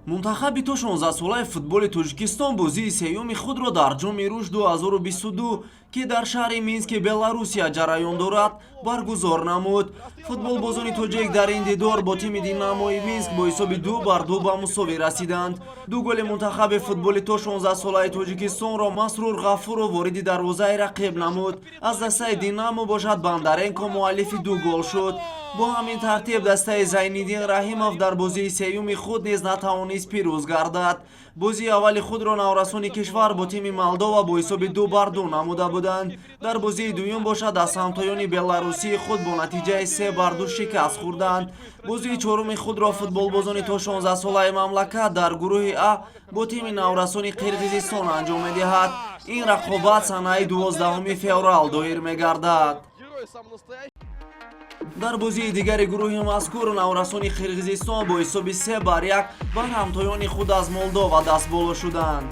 мунтахаби то 16-солаи футболи Тоҷикистон бозии сеюми худро дар ҷоми рӯш 2022 ки дар шаҳри Мински, Беларусия ҷараён дорад, баргузор намуд. Футболбозони тоҷик дар ин дидор бо тими Динамои Минск бо ҳисоби 2-2 ба мусовӣ расиданд. Ду голи мунтахаби футболи то 16-солаи Тоҷикистонро Масрур Ғафуров вориди дарвозаи рақиб намуд. Аз дастаи Динамо бошад Бондаренко муаллифи 2 гол шуд. бо ҳамин тартиб дастаи Зайниддин Раҳимов дар бозии сеюми худ низ натавонист пирӯз гардад. бозии аввали худро наврасони кишвар бо тими Молдова бо ҳисоби 2-2 намуда буданд. дар бозии дуюм бошад аз ҳамтоёни беларусии худ бо натиҷаи 3-2 шикаст хӯрданд. бозии чоруми худро футболбозони то 16-солаи мамлакат дар гурӯҳи А бо тими наврасони Қирғизистон анҷом медиҳад. ин рақобат санаи 12 феврал доир мегардад. дар бозии дигари гурӯҳи мазкур наврасони Қирғизистон бо ҳисоби 3-1 бар ҳамтоёни худ аз Молдова дастболо шуданд.